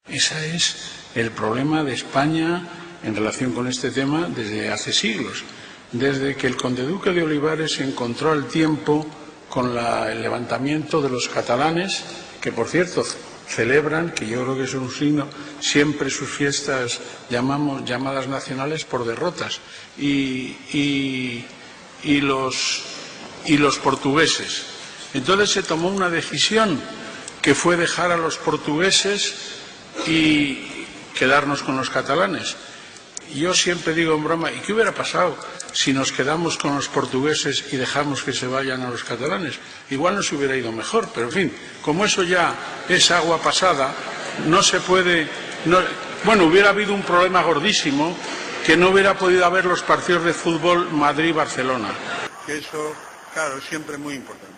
Ese es el problema de España en relación con este tema desde hace siglos. Desde que el conde duque de Olivares encontró al tiempo con el levantamiento de los catalanes, que por cierto celebran, que yo creo que es un signo, siempre sus fiestas llamadas nacionales por derrotas, y los portugueses. Entonces se tomó una decisión que fue dejar a los portugueses y quedarnos con los catalanes. Yo siempre digo en broma, ¿y qué hubiera pasado si nos quedamos con los portugueses y dejamos que se vayan a los catalanes? Igual nos hubiera ido mejor, pero en fin, como eso ya es agua pasada, no se puede... bueno, hubiera habido un problema gordísimo, que no hubiera podido haber los partidos de fútbol Madrid-Barcelona. Eso, claro, es siempre muy importante.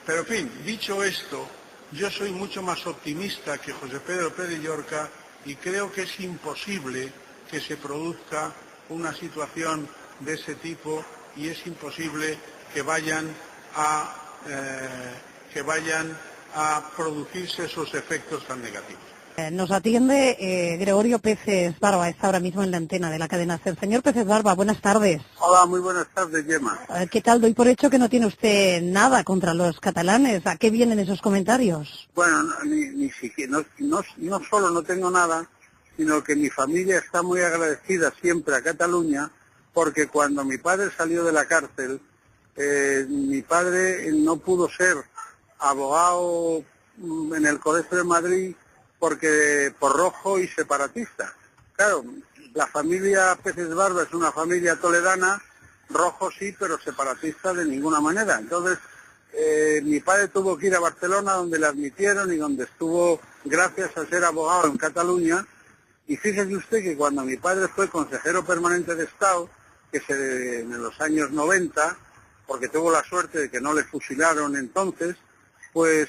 Pero en fin, dicho esto, yo soy mucho más optimista que José Pedro Pérez Llorca y creo que es imposible que se produzca una situación de ese tipo y es imposible que vayan a producirse esos efectos tan negativos. Nos atiende Gregorio Peces Barba, está ahora mismo en la antena de la cadena SER. Señor Peces Barba, buenas tardes. Hola, muy buenas tardes, Gemma. ¿Qué tal? Doy por hecho que no tiene usted nada contra los catalanes. ¿A qué vienen esos comentarios? Bueno, ni siquiera, no solo no tengo nada, sino que mi familia está muy agradecida siempre a Cataluña, porque cuando mi padre salió de la cárcel, mi padre no pudo ser abogado en el Colegio de Madrid porque por rojo y separatista. Claro, la familia Peces Barba es una familia toledana, rojo sí, pero separatista de ninguna manera. Entonces, mi padre tuvo que ir a Barcelona, donde le admitieron y donde estuvo gracias a ser abogado en Cataluña. Y fíjese usted que cuando mi padre fue consejero permanente de Estado, que en los años 90, porque tuvo la suerte de que no le fusilaron entonces, pues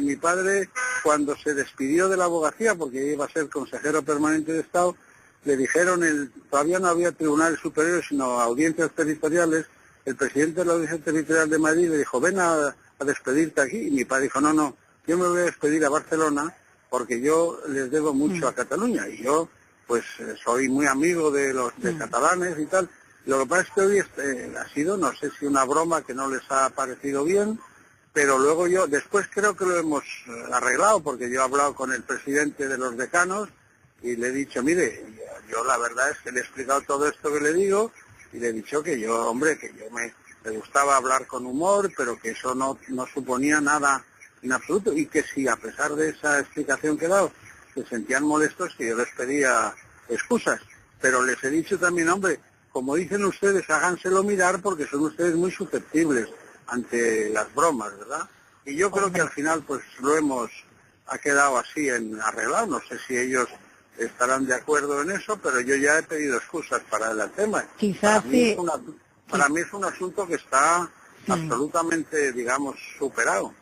mi padre, cuando se despidió de la abogacía, porque iba a ser consejero permanente de Estado, le dijeron, todavía no había tribunales superiores, sino audiencias territoriales, el presidente de la Audiencia Territorial de Madrid le dijo, ven a despedirte aquí, y mi padre dijo, no, yo me voy a despedir a Barcelona, porque yo les debo mucho a Cataluña, y yo, pues, soy muy amigo de los catalanes y tal. Lo que pasa es que hoy ha sido, no sé si una broma que no les ha parecido bien, pero luego después creo que lo hemos arreglado, porque yo he hablado con el presidente de los decanos y le he dicho, mire, yo la verdad es que le he explicado todo esto que le digo y le he dicho que yo, hombre, que yo me gustaba hablar con humor, pero que eso no suponía nada en absoluto y que si a pesar de esa explicación que he dado se sentían molestos, que yo les pedía excusas. Pero les he dicho también, hombre, como dicen ustedes, háganselo mirar porque son ustedes muy susceptibles ante las bromas, ¿verdad? Y yo creo que al final pues ha quedado así arreglado, no sé si ellos estarán de acuerdo en eso, pero yo ya he pedido excusas para el tema. Quizás sí. Para mí es un asunto que está absolutamente, digamos, superado.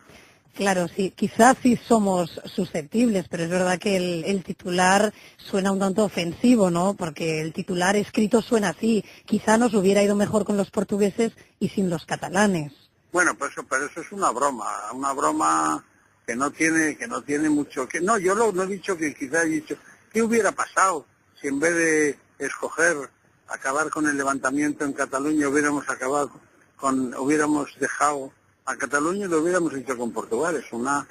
Claro, sí, quizás sí somos susceptibles, pero es verdad que el titular suena un tanto ofensivo, ¿no? Porque el titular escrito suena así. Quizá nos hubiera ido mejor con los portugueses y sin los catalanes. Bueno, pero eso es una broma que no tiene mucho que... No, yo no he dicho que quizá he dicho, ¿qué hubiera pasado si en vez de acabar con el levantamiento en Cataluña hubiéramos dejado a Cataluña y lo hubiéramos hecho con Portugal? Es una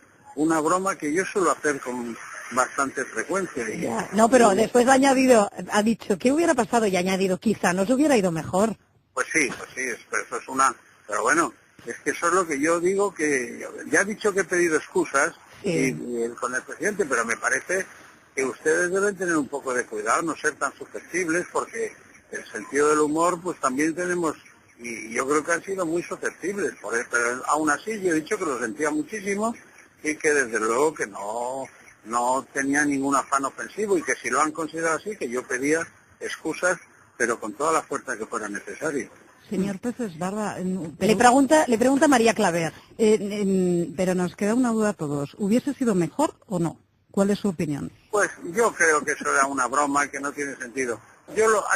broma que yo suelo hacer con bastante frecuencia. No, pero después ha dicho, ¿qué hubiera pasado? Y ha añadido, quizá nos hubiera ido mejor. Pues sí, pero eso es pero bueno, es que eso es lo que yo digo, que ya he dicho que he pedido excusas con el presidente, pero me parece que ustedes deben tener un poco de cuidado, no ser tan susceptibles, porque el sentido del humor pues también tenemos, y yo creo que han sido muy susceptibles, pero aún así yo he dicho que lo sentía muchísimo y que desde luego que no tenía ningún afán ofensivo y que si lo han considerado así, que yo pedía excusas, pero con toda la fuerza que fuera necesario. Señor Peces Barba, le pregunta María Claver, pero nos queda una duda a todos. ¿Hubiese sido mejor o no? ¿Cuál es su opinión? Pues yo creo que eso era una broma que no tiene sentido.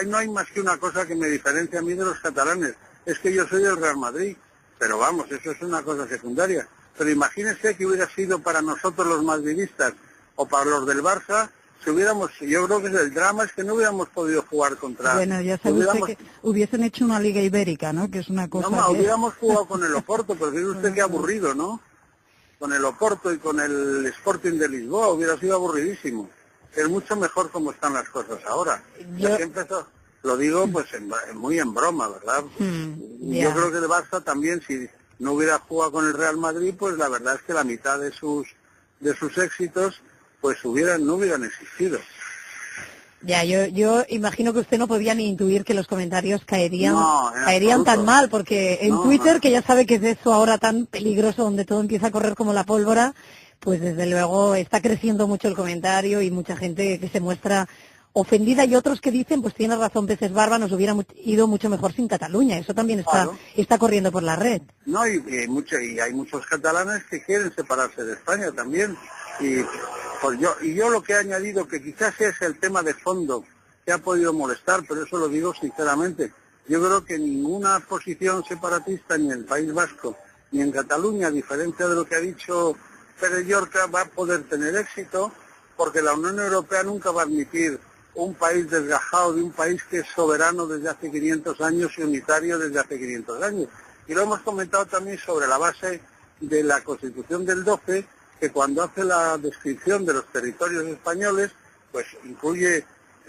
No hay más que una cosa que me diferencia a mí de los catalanes, es que yo soy del Real Madrid, pero vamos, eso es una cosa secundaria. Pero imagínese que hubiera sido para nosotros los madridistas o para los del Barça yo creo que el drama es que no hubiéramos podido jugar contra... Bueno, ya sabe usted que hubiesen hecho una Liga Ibérica, ¿no? Que es una cosa... No, hubiéramos jugado con el Oporto, pero fíjese usted qué aburrido, ¿no? Con el Oporto y con el Sporting de Lisboa hubiera sido aburridísimo. Es mucho mejor como están las cosas ahora. Lo digo pues muy en broma, ¿verdad? Yo creo que el Barça también, si no hubiera jugado con el Real Madrid, pues la verdad es que la mitad de sus éxitos pues no hubieran existido. Ya, yo imagino que usted no podía ni intuir que los comentarios caerían tan mal, porque en Twitter, que ya sabe que es eso ahora tan peligroso, donde todo empieza a correr como la pólvora, pues desde luego está creciendo mucho el comentario y mucha gente que se muestra ofendida y otros que dicen, pues tiene razón Peces Barba, nos hubiera ido mucho mejor sin Cataluña. Eso también está corriendo por la red. No, y hay muchos catalanes que quieren separarse de España también. Y yo lo que he añadido, que quizás es el tema de fondo que ha podido molestar, pero eso lo digo sinceramente. Yo creo que ninguna posición separatista, ni en el País Vasco, ni en Cataluña, a diferencia de lo que ha dicho Pere Llorca, va a poder tener éxito, porque la Unión Europea nunca va a admitir un país desgajado de un país que es soberano desde hace 500 años y unitario desde hace 500 años. Y lo hemos comentado también sobre la base de la Constitución del 12, que cuando hace la descripción de los territorios españoles, pues incluye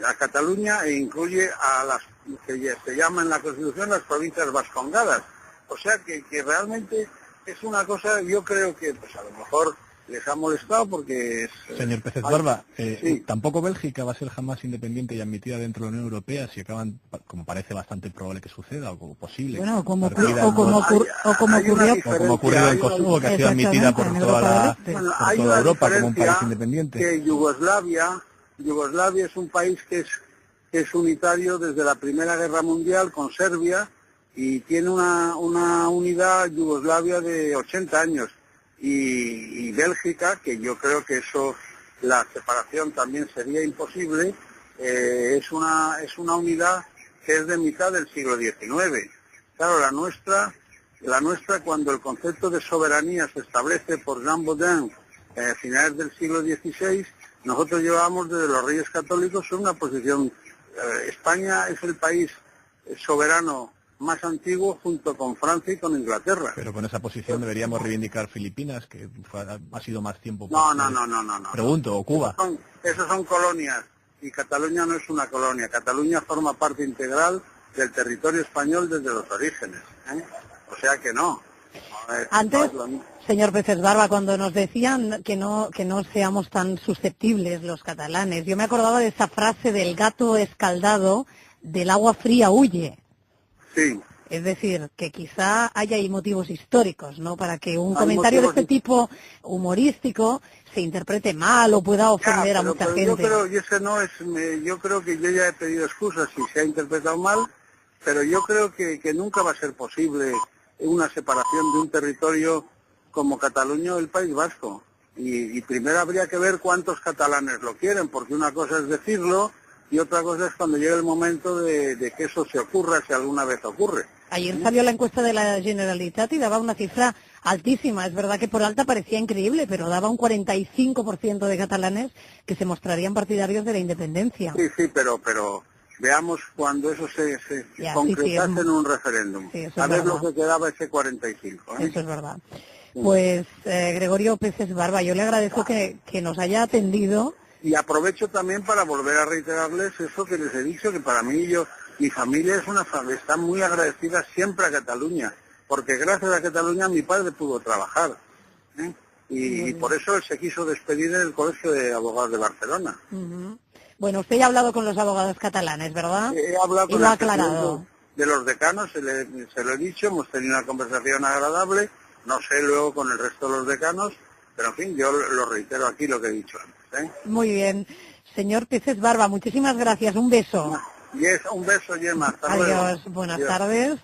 a Cataluña e incluye a las que se llaman en la Constitución las provincias vascongadas. O sea que realmente es una cosa, yo creo que pues a lo mejor les ha molestado porque es... Señor Peces Barba, sí. tampoco Bélgica va a ser jamás independiente y admitida dentro de la Unión Europea si acaban, como parece bastante probable que suceda, o como posible. Bueno, como ocurrió en Kosovo, que ha sido admitida por toda Europa como un país independiente. Que Yugoslavia es un país que es unitario desde la Primera Guerra Mundial con Serbia y tiene una unidad Yugoslavia de 80 años. Y Bélgica, que yo creo que la separación también sería imposible, es una unidad que es de mitad del siglo XIX. Claro, la nuestra, cuando el concepto de soberanía se establece por Jean Bodin a finales del siglo XVI, nosotros llevamos desde los Reyes Católicos en una posición. España es el país soberano más antiguo junto con Francia y con Inglaterra. Pero con esa posición deberíamos reivindicar Filipinas, que ha sido más tiempo. No. Pregunto, ¿o Cuba? Esos son colonias, y Cataluña no es una colonia. Cataluña forma parte integral del territorio español desde los orígenes, O sea que no. Antes, señor Peces Barba, cuando nos decían que no seamos tan susceptibles los catalanes, yo me acordaba de esa frase del gato escaldado, del agua fría huye. Sí. Es decir, que quizá haya ahí motivos históricos, ¿no? Para que un comentario de este tipo humorístico se interprete mal o pueda ofender a mucha gente. Yo creo que yo ya he pedido excusas si se ha interpretado mal, pero yo creo que nunca va a ser posible una separación de un territorio como Cataluña o el País Vasco. Y primero habría que ver cuántos catalanes lo quieren, porque una cosa es decirlo y otra cosa es cuando llegue el momento de que eso se ocurra, si alguna vez ocurre. Ayer salió la encuesta de la Generalitat y daba una cifra altísima. Es verdad que por alta parecía increíble, pero daba un 45% de catalanes que se mostrarían partidarios de la independencia. Sí, pero veamos cuando eso se concretase en un referéndum. Sí, a ver lo que quedaba ese 45. Eso es verdad. Pues Gregorio Peces Barba, yo le agradezco que nos haya atendido. Y aprovecho también para volver a reiterarles eso que les he dicho, que para mí mi familia está muy agradecida siempre a Cataluña, porque gracias a Cataluña mi padre pudo trabajar. Y por eso él se quiso despedir en el Colegio de Abogados de Barcelona. Bueno, usted ya ha hablado con los abogados catalanes, ¿verdad? He hablado con y lo ha aclarado. De los decanos, se lo he dicho, hemos tenido una conversación agradable, no sé luego con el resto de los decanos, pero en fin, yo lo reitero aquí lo que he dicho antes. Muy bien. Señor Peces Barba, muchísimas gracias. Un beso. Un beso, Gemma. Hasta luego. Adiós. Buenas tardes.